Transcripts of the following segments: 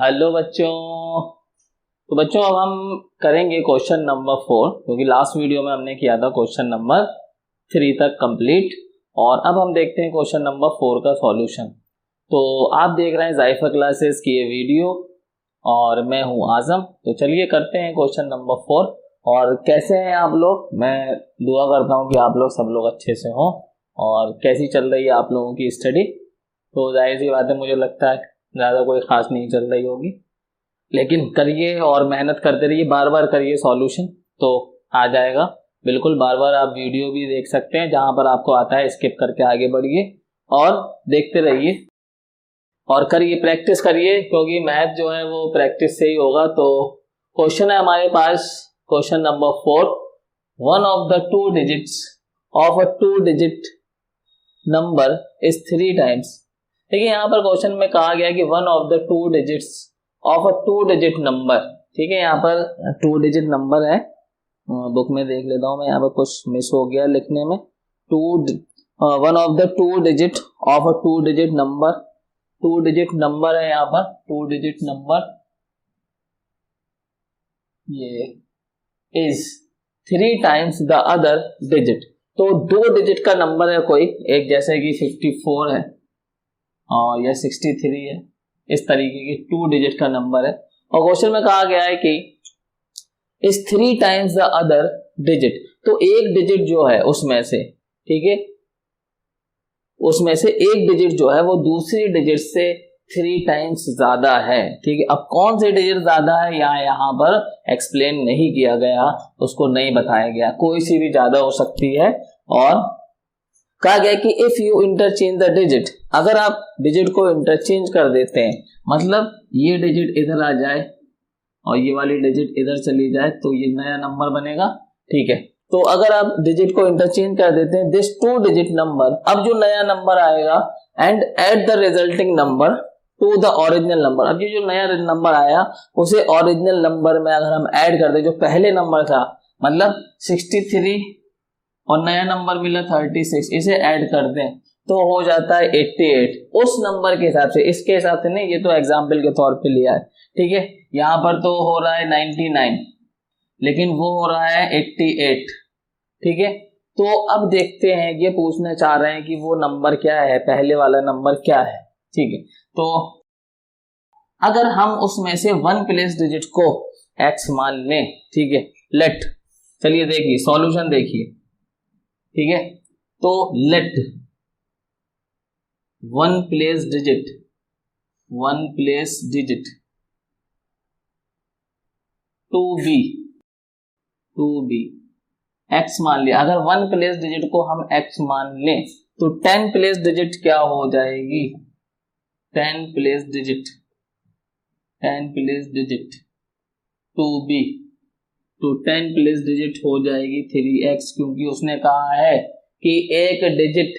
Hello बच्चों। तो बच्चों अब हम करेंगे क्वेश्चन नंबर 4, क्योंकि लास्ट वीडियो में हमने किया था क्वेश्चन नंबर 3 तक कंप्लीट। और अब हम देखते हैं क्वेश्चन नंबर 4 का सॉल्यूशन। तो आप देख रहे हैं जायफा क्लासेस की ये वीडियो और मैं हूं आजम। तो चलिए करते हैं क्वेश्चन नंबर 4। और कैसे हैं आप लोग? मैं दुआ करता हूं कि आप लोग सब लोग अच्छे से हों। और कैसी चल रही है आप लोगों की स्टडी? तो जाहिर सी बात है, मुझे लगता है ज़्यादा कोई ख़ास नहीं चल रही होगी, लेकिन करिए और मेहनत करते रहिए, बार बार करिए, सॉल्यूशन तो आ जाएगा। बिल्कुल बार बार आप वीडियो भी देख सकते हैं, जहाँ पर आपको आता है स्किप करके आगे बढ़िए और देखते रहिए और करिए, प्रैक्टिस करिए, क्योंकि मैथ जो है वो प्रैक्टिस से ही होगा। तो क्वेश्चन है हमारे पास, question number 4। One of the two digits of a two digit number is 3 times. देखिए यहाँ पर क्वेश्चन में कहा गया कि one of the two digits of a two digit number. ठीक है, यहाँ पर 2 डिजिट नंबर है। बुक में देख लेता हूँ मैं, यहाँ पर कुछ मिस हो गया लिखने में। One of the two digit of a two digit number, 2 digit number है यहाँ पर, 2 डिजिट नंबर ये is 3 times the other digit. तो 2 डिजिट का नंबर है कोई एक, जैसे कि 54 है और यह 63 है, इस तरीके की 2 डिजिट का नंबर है। और क्वेश्चन में कहा गया है कि इस 3 टाइम्स द अदर डिजिट। तो एक डिजिट जो है उसमें से, ठीक है, उसमें से एक डिजिट जो है वो दूसरी डिजिट से 3 टाइम्स ज्यादा है। ठीक है, अब कौन सी डिजिट ज्यादा है यहाँ पर एक्सप्लेन नहीं किया गया, उसको नहीं बताया गया। कोई सी भी ज्यादा हो सकती है। और कहा गया कि if you interchange the digit, अगर आप डिजिट को इंटरचेंज कर देते हैं, मतलब ये डिजिट इधर आ जाए और ये वाली डिजिट इधर चली जाए, तो ये नया नंबर बनेगा। ठीक है, तो अगर आप डिजिट को इंटरचेंज कर देते हैं, दिस 2 डिजिट नंबर, अब जो नया नंबर आएगा, and add the resulting number to the original number. अब ये जो नया नंबर आया उसे ओरिजिनल नंबर में अगर हम ऐड कर दें, जो पहले नंबर था, मतलब 63 और नया नंबर मिला 36, इसे ऐड कर दें तो हो जाता है 88। उस नंबर के हिसाब से, इसके हिसाब से नहीं, ये तो एग्जाम्पल के तौर पे लिया है। ठीक है, यहाँ पर तो हो रहा है 99, लेकिन वो हो रहा है 88। ठीक है, तो अब देखते हैं, ये पूछना चाह रहे हैं कि वो नंबर क्या है, पहले वाला नंबर क्या है। ठीक है, तो अगर हम उसमें से 1 प्लेस डिजिट को x मान लें, ठीक है, लेट, चलिए देखिए सॉल्यूशन देखिए। ठीक है, तो let 1 place digit, 1 place digit to be x मान लिया। अगर 1 प्लेस डिजिट को हम x मान लें तो 10 प्लेस डिजिट क्या हो जाएगी, 10 place digit, 10 place digit to be, तो 10 प्लेस डिजिट हो जाएगी 3x, क्योंकि उसने कहा है कि एक डिजिट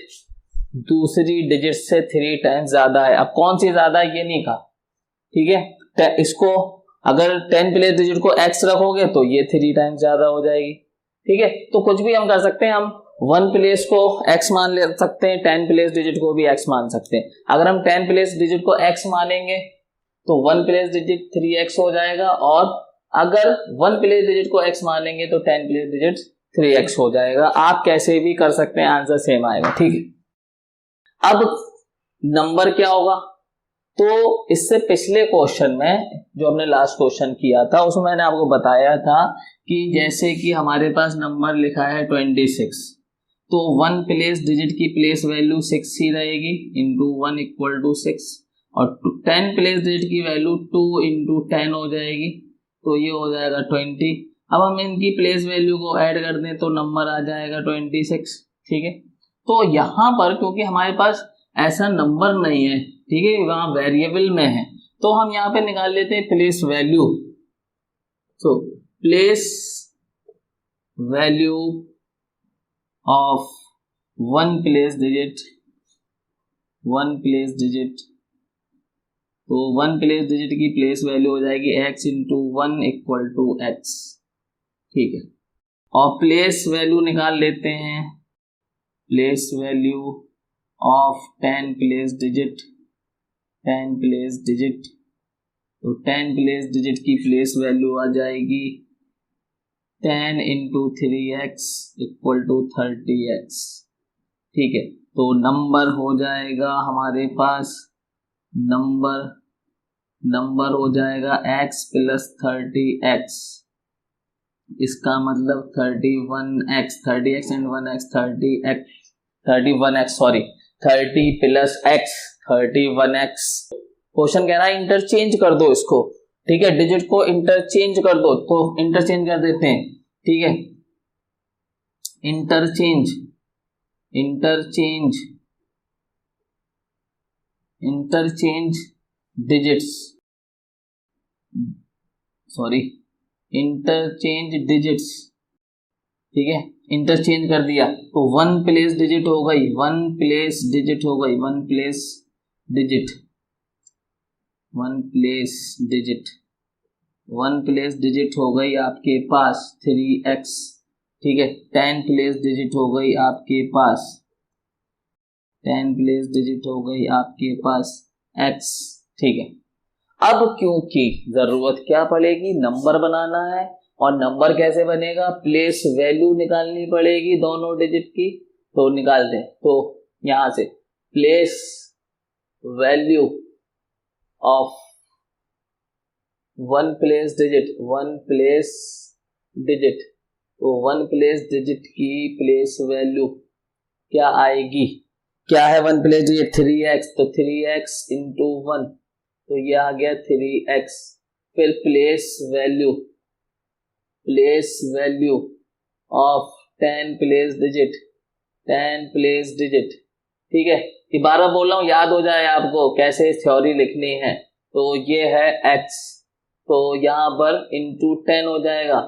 दूसरी डिजिट से 3 टाइम्स ज्यादा है। अब कौन सी ज्यादा है ये नहीं कहा। ठीक है, इसको अगर 10 प्लेस डिजिट को x रखोगे तो ये 3 टाइम्स ज्यादा हो जाएगी। ठीक है, तो कुछ भी हम कर सकते हैं, हम 1 प्लेस को x मान ले सकते हैं, 10 प्लेस डिजिट को भी x मान सकते हैं। अगर हम 10 प्लेस डिजिट को x मानेंगे तो 1 प्लेस डिजिट 3x हो जाएगा, और अगर 1 प्लेस डिजिट को x मानेंगे तो 10 प्लेस डिजिट 3x हो जाएगा। आप कैसे भी कर सकते हैं, आंसर सेम आएगा। ठीक है, अब नंबर क्या होगा? तो इससे पिछले क्वेश्चन में, जो हमने लास्ट क्वेश्चन किया था, उसमें मैंने आपको बताया था कि जैसे कि हमारे पास नंबर लिखा है 26, तो 1 प्लेस डिजिट की प्लेस वैल्यू 6 ही रहेगी, इंटू 1 इक्वल टू 6, और 10 प्लेस डिजिट की वैल्यू 2 इंटू 10 हो जाएगी, तो ये हो जाएगा 20। अब हम इनकी प्लेस वैल्यू को ऐड कर दें तो नंबर आ जाएगा 26। ठीक है, तो यहाँ पर क्योंकि हमारे पास ऐसा नंबर नहीं है, ठीक है, वहां वेरिएबल में है, तो हम यहाँ पे निकाल लेते हैं प्लेस वैल्यू। तो place value of 1 place digit, 1 place digit, तो 1 प्लेस डिजिट की प्लेस वैल्यू हो जाएगी x into 1 equal to x। ठीक है, और प्लेस वैल्यू निकाल लेते हैं, place value of 10 place digit, 10 place digit, तो 10 प्लेस डिजिट की प्लेस वैल्यू आ जाएगी 10 into 3x equal to 30x। ठीक है, तो नंबर हो जाएगा हमारे पास, नंबर हो जाएगा x प्लस 30x। इसका मतलब 31x, 30x and 1x, 31x sorry 30 plus x 31x। Question कह रहा है इंटरचेंज कर दो इसको। ठीक है, डिजिट को इंटरचेंज कर दो, तो इंटरचेंज कर देते हैं। ठीक है, interchange digits, sorry interchange digits. ठीक है, इंटरचेंज कर दिया तो 1 प्लेस डिजिट हो गई, 1 प्लेस डिजिट हो गई, 1 प्लेस डिजिट हो गई आपके पास 3x। ठीक है, 10 प्लेस डिजिट हो गई आपके पास, 10 प्लेस डिजिट हो गई आपके पास x। ठीक है, अब क्योंकि जरूरत क्या पड़ेगी, नंबर बनाना है, और नंबर कैसे बनेगा, प्लेस वैल्यू निकालनी पड़ेगी दोनों डिजिट की। तो निकालते हैं, तो यहां से place value of 1 place digit, तो 1 प्लेस डिजिट की प्लेस वैल्यू क्या आएगी, क्या है 1 प्लेस डिजिट 3x, तो 3x इंटू 1, तो ये आ गया 3x। फिर place value of 10 place digit. ठीक है, ये बार बोल रहा हूं, याद हो जाए आपको कैसे थ्योरी लिखनी है। तो ये है x, तो यहां पर इंटू 10 हो जाएगा,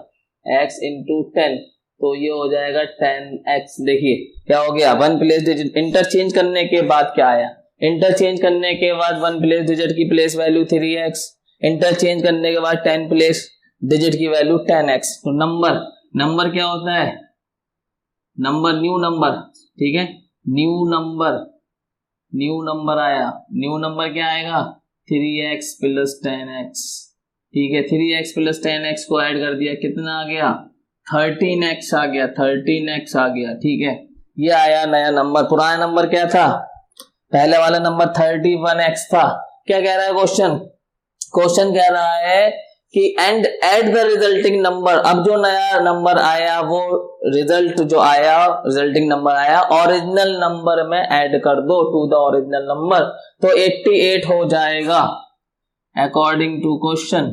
x इंटू 10, तो ये हो जाएगा 10x। देखिए क्या हो गया, 1 प्लेस डिजिट इंटरचेंज करने के बाद क्या आया, इंटरचेंज करने के बाद 1 प्लेस डिजिट की प्लेस वैल्यू 3x, इंटरचेंज करने के बाद 10 प्लेस डिजिट की वैल्यू 10x। तो नंबर क्या होता है, न्यू नंबर। ठीक है, न्यू नंबर आया, न्यू नंबर क्या आएगा 3x प्लस 10x। ठीक है, 3x प्लस 10x को ऐड कर दिया, कितना आ गया 13x आ गया। ठीक है, ये आया नया नंबर। पुराना नंबर क्या था, पहले वाला नंबर 31x था। क्या कह रहा है क्वेश्चन कह रहा है कि and add the resulting number. अब जो नया नंबर आया, वो रिजल्टिंग नंबर आया ओरिजिनल नंबर में ऐड कर दो टू द ओरिजिनल नंबर, तो 88 हो जाएगा अकॉर्डिंग टू क्वेश्चन।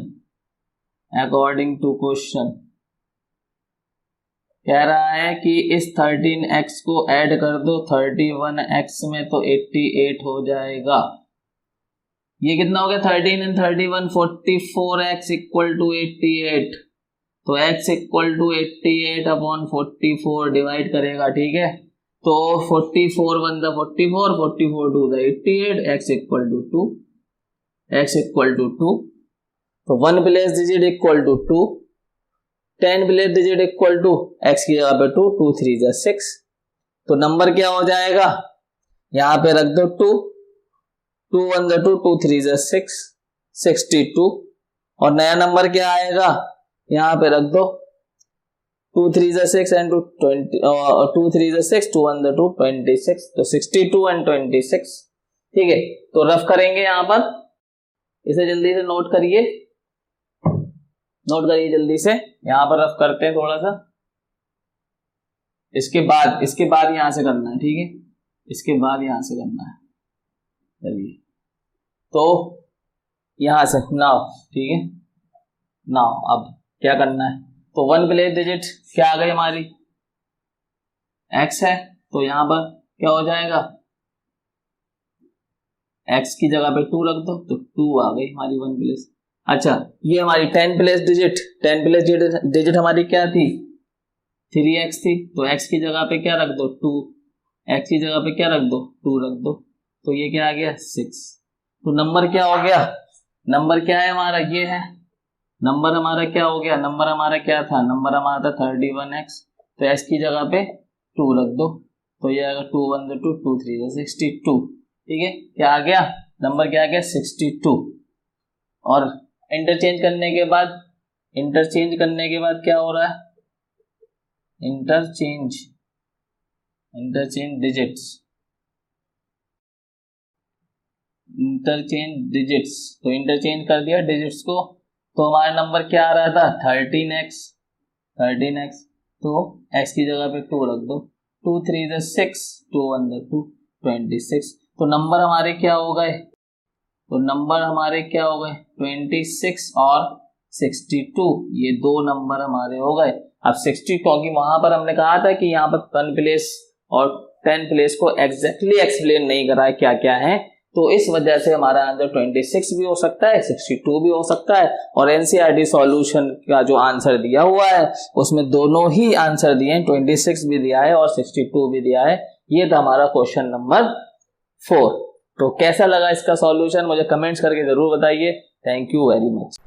कह रहा है कि इस 13x को ऐड कर दो 31x में, तो 88 हो जाएगा। ये कितना हो गया 13 एंड 31 44x इक्वल टू 88, तो x equal to 88 upon 44 divide करेगा। ठीक है, तो 44 1 द 44, 44 2 द 88, x इक्वल टू 2, तो 1 place digit equal to 2, 10 place digit equal to x की जगह पे 2, 2 3 ज 6, तो नंबर क्या हो जाएगा, यहां पे रख दो 2, 2 1 ज 2, 2 3 ज 6, 62, और नया नंबर क्या आएगा, यहां पे रख दो 2 3 ज 6 एंड 2 3 ज 6, 2 1 ज 2, 26, तो 62 एंड 26। ठीक है, तो रफ करेंगे यहां पर, इसे जल्दी से नोट करिए जल्दी से, यहां पर रफ करते हैं थोड़ा सा। इसके बाद यहां से करना है। ठीक है, इसके बाद यहां से करना है। चलिए, तो यहां से नाउ, ठीक है, नाउ अब क्या करना है, तो 1 प्लेस डिजिट क्या आ गई हमारी x है, तो यहां पर क्या हो जाएगा, x की जगह पे 2 रख दो, तो 2 आ गई हमारी 1 प्लेस। अच्छा, ये हमारी 10 प्लेस डिजिट हमारी क्या थी 3x थी, तो x की जगह पे क्या रख दो 2, x की जगह पे क्या रख दो 2 रख दो, तो ये क्या आ गया 6। तो नंबर क्या हो गया, नंबर क्या है हमारा, ये है नंबर हमारा क्या हो गया, नंबर हमारा क्या था, नंबर हमारा था 31x, तो x की जगह पे 2 रख दो, तो ये आएगा 2 1 2 2 3 62। ठीक है, क्या आ गया नंबर, क्या आ गया 62, और इंटरचेंज करने के बाद क्या हो रहा है, इंटरचेंज डिजिट्स, तो इंटरचेंज कर दिया डिजिट्स को, तो हमारा नंबर क्या आ रहा था 13x, तो x की जगह पे 2 रख दो, 2 3 is 6, 2 1 is 2, 26। तो नंबर हमारे क्या हो गए, 26 और 62, ये दो नंबर हमारे हो गए। अब 60, क्योंकि वहां पर हमने कहा था कि यहाँ पर 1 प्लेस और 10 प्लेस को एग्जैक्टली एक्सप्लेन नहीं करा है क्या क्या है, तो इस वजह से हमारा आंसर 26 भी हो सकता है, 62 भी हो सकता है। और एनसीईआरटी सॉल्यूशन का जो आंसर दिया हुआ है उसमें दोनों ही आंसर दिए हैं, 26 भी दिया है और 62 भी दिया है। ये था हमारा क्वेश्चन नंबर 4। तो कैसा लगा इसका सॉल्यूशन मुझे कमेंट्स करके जरूर बताइए। Thank you very much.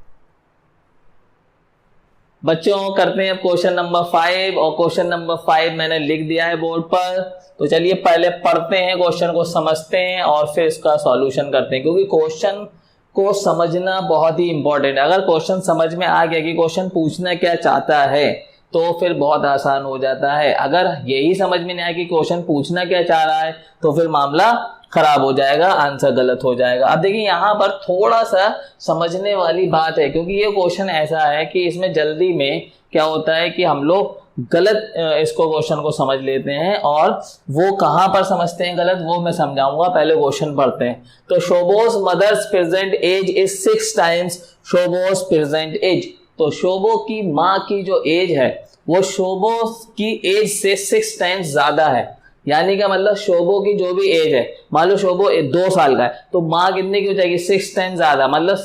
बच्चों करते हैं क्वेश्चन नंबर 5, और क्वेश्चन नंबर 5 मैंने लिख दिया है बोर्ड पर। तो चलिए पहले पढ़ते हैं, क्वेश्चन को समझते हैं और फिर इसका सॉल्यूशन करते हैं, क्योंकि क्वेश्चन को समझना बहुत ही इंपॉर्टेंट है। अगर क्वेश्चन समझ में आ गया कि क्वेश्चन पूछना क्या चाहता है तो फिर बहुत आसान हो जाता है। अगर यही समझ में नहीं आया कि क्वेश्चन पूछना क्या चाह रहा है तो फिर मामला खराब हो जाएगा, आंसर गलत हो जाएगा। अब देखिए यहाँ पर थोड़ा सा समझने वाली बात है, क्योंकि ये क्वेश्चन ऐसा है कि इसमें जल्दी में क्या होता है कि हम लोग गलत इसको क्वेश्चन को समझ लेते हैं, और वो कहाँ पर समझते हैं गलत वो मैं समझाऊंगा। पहले क्वेश्चन पढ़ते हैं। तो Shobo's mother's present age is 6 times Shobo's present age. तो शोबो की माँ की जो एज है वो शोबो की एज से 6 टाइम्स ज्यादा है। यानी क्या मतलब, शोबो की जो भी एज है, मान लो शोबो 2 साल का है तो माँ कितने की हो जाएगी 6 टाइम्स ज्यादा, मतलब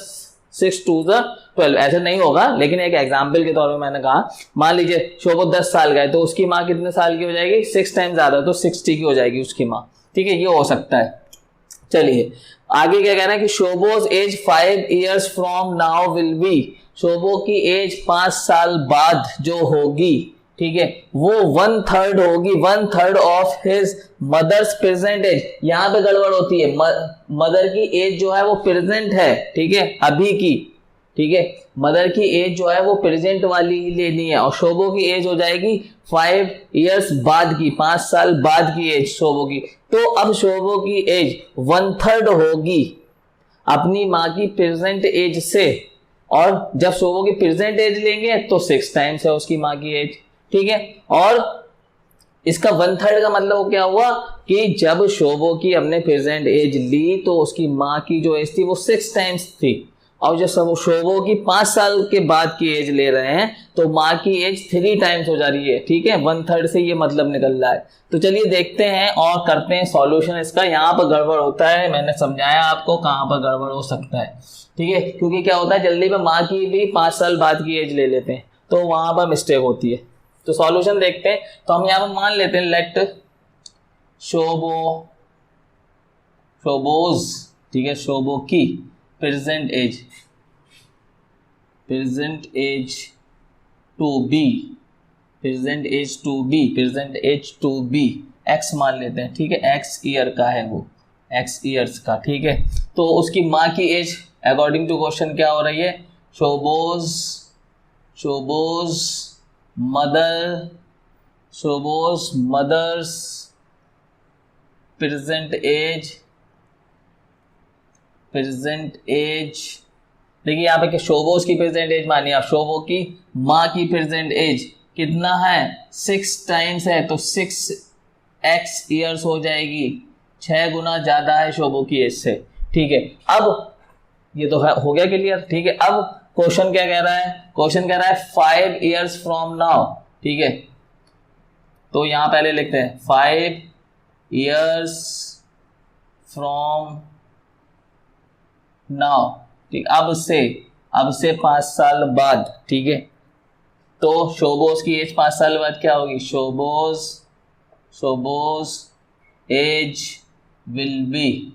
6 2 12। ऐसा नहीं होगा लेकिन एक एग्जाम्पल के तौर पे मैंने कहा, मान लीजिए शोबो 10 साल का है तो उसकी माँ कितने साल की हो जाएगी 6 टाइम्स ज्यादा, तो 60 की हो जाएगी उसकी माँ। ठीक है, ये हो सकता है। चलिए आगे क्या कहना है कि Shobo's age 5 years from now will be. Shobo की एज 5 साल बाद जो होगी, ठीक है, वो 1/3 होगी, 1/3 of his mother's present age. यहाँ पे गड़बड़ होती है, मदर की एज जो है वो प्रेजेंट है, ठीक है, अभी की, ठीक है, मदर की एज जो है वो प्रेजेंट वाली ही लेनी है, और शोबो की एज हो जाएगी 5 years बाद की, 5 साल बाद की एज शोबो की। तो अब शोबो की एज 1/3 होगी अपनी माँ की प्रेजेंट एज से, और जब शोबो की प्रेजेंट एज लेंगे तो 6 टाइम्स है उसकी माँ की एज, ठीक है। और इसका 1/3 का मतलब क्या हुआ कि जब शोबो की हमने प्रेजेंट एज ली तो उसकी माँ की जो एज थी वो 6 टाइम्स थी, और जब शोबो की 5 साल के बाद की एज ले रहे हैं तो माँ की एज 3 टाइम्स हो जा रही है, ठीक है, 1/3 से ये मतलब निकल रहा है। तो चलिए देखते हैं और करते हैं सॉल्यूशन इसका। यहाँ पर गड़बड़ होता है, मैंने समझाया आपको कहाँ पर गड़बड़ हो सकता है, ठीक है, क्योंकि क्या होता है जल्दी में माँ की भी 5 साल बाद की एज ले लेते हैं तो वहां पर मिस्टेक होती है। तो सॉल्यूशन देखते हैं। तो हम यहाँ पर मान लेते हैं लेट शोबोज, ठीक है, शोबो की present age to be X मान लेते हैं, ठीक है, एक्स ईयर का है वो, एक्स ईयर्स का, ठीक है। तो उसकी माँ की एज अकॉर्डिंग टू क्वेश्चन क्या हो रही है, शोबोज मदर्स प्रेजेंट एज। देखिए यहाँ पे क्या शोबोज की प्रेजेंट एज मानिए आप, शोबो की माँ की प्रेजेंट एज कितना है 6 टाइम्स है, तो 6x ईयर्स हो जाएगी, 6 गुना ज्यादा है शोबो की एज से, ठीक है। अब ये तो हो गया क्लियर, ठीक है। अब क्वेश्चन क्या कह रहा है, क्वेश्चन कह रहा है 5 years फ्रॉम नाउ, ठीक है, तो यहां पहले लिखते हैं 5 years फ्रॉम नाउ, ठीक, अब से 5 साल बाद, ठीक है। तो शोबोज की एज 5 साल बाद क्या होगी, शोबोज एज विल बी,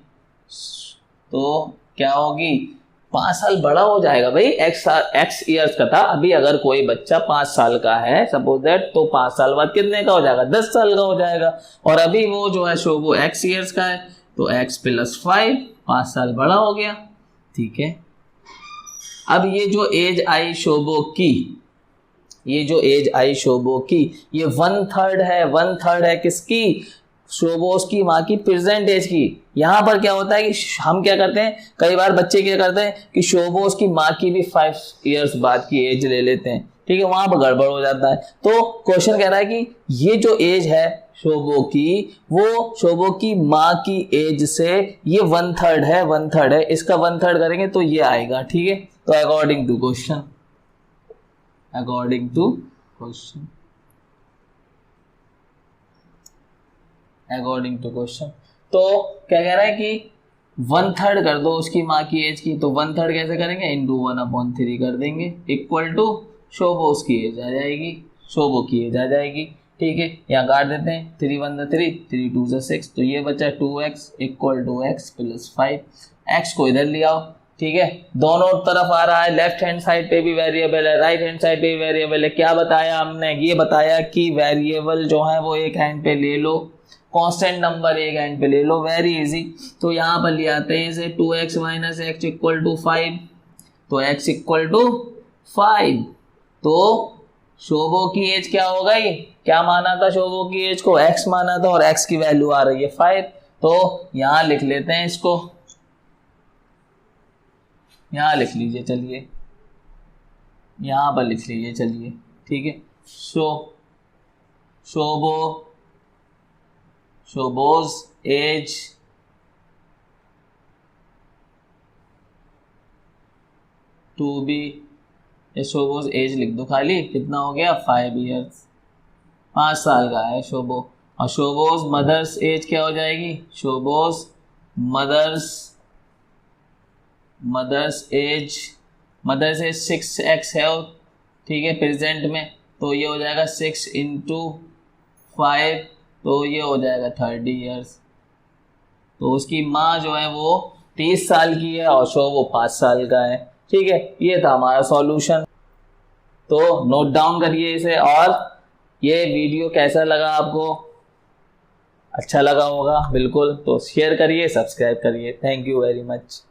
तो क्या होगी 5 साल बड़ा हो जाएगा भाई, एक्स ईयर्स का था, अभी अगर कोई बच्चा 5 साल का है सपोज दैट, तो 5 साल बाद कितने का हो जाएगा 10 साल का हो जाएगा, और अभी वो जो है शोबो एक्स ईयर्स का है तो x + 5 5 साल बड़ा हो गया, ठीक है। अब ये जो एज आई शोभो की, ये जो एज आई शोभो की, ये 1/3 है, 1/3 है किसकी, शोबोस की माँ की प्रेजेंट एज की। यहाँ पर क्या होता है कि हम क्या करते हैं, कई बार बच्चे क्या करते हैं कि शोबोस की माँ की भी 5 इयर्स बाद की एज ले लेते हैं, ठीक है, वहां पर गड़बड़ हो जाता है। तो क्वेश्चन कह रहा है कि ये जो एज है शोबो की, वो शोबो की माँ की एज से ये 1/3 है, 1/3 है, इसका 1/3 करेंगे तो ये आएगा, ठीक है। तो according to question, according to question, according to question, तो क्या कह रहा है कि 1/3 कर दो उसकी माँ की एज की, तो 1/3 कैसे करेंगे, इंटू 1/3 कर देंगे, इक्वल टू शोबोस की एज आ जाएगी, शोबो की एज आ जाएगी, ठीक है। यहाँ काट देते हैं, 3 1 3, 3 2 6, तो ये बचा 2x equal to x plus 5, x को इधर ले आओ, ठीक है, दोनों तरफ आ रहा है, लेफ्ट हैंड साइड पे भी वेरिएबल है, राइट हैंड साइड पे भी वेरिएबल है। क्या बताया हमने, ये बताया कि वेरिएबल जो है वो एक हैंड पे ले लो, कांस्टेंट नंबर एक हैंड पे ले लो, वेरी इजी। तो यहाँ पर ले आते हैं इसे, 2x minus x equal to 5, तो x इक्वल टू 5, तो शोभो की एज क्या हो गई, क्या माना था शोभो की एज को, x माना था, और x की वैल्यू आ रही है 5, तो यहाँ लिख लेते हैं इसको, यहाँ लिख लीजिए, चलिए यहाँ पर लिख लीजिए, चलिए ठीक है। शोबोज एज टू बी, शोबोज एज लिख दो खाली, कितना हो गया 5 इयर्स, 5 साल का है शोबो। और शोबोज मदर्स एज क्या हो जाएगी, शोबोज मदर्स एज 6x है, ठीक है, प्रेजेंट में, तो ये हो जाएगा 6 इंटू 5, तो ये हो जाएगा 30 इयर्स। तो उसकी माँ जो है वो 30 साल की है और शो वो 5 साल का है, ठीक है। ये था हमारा सॉल्यूशन, तो नोट डाउन करिए इसे। और ये वीडियो कैसा लगा आपको, अच्छा लगा होगा बिल्कुल, तो शेयर करिए, सब्सक्राइब करिए। Thank you very much.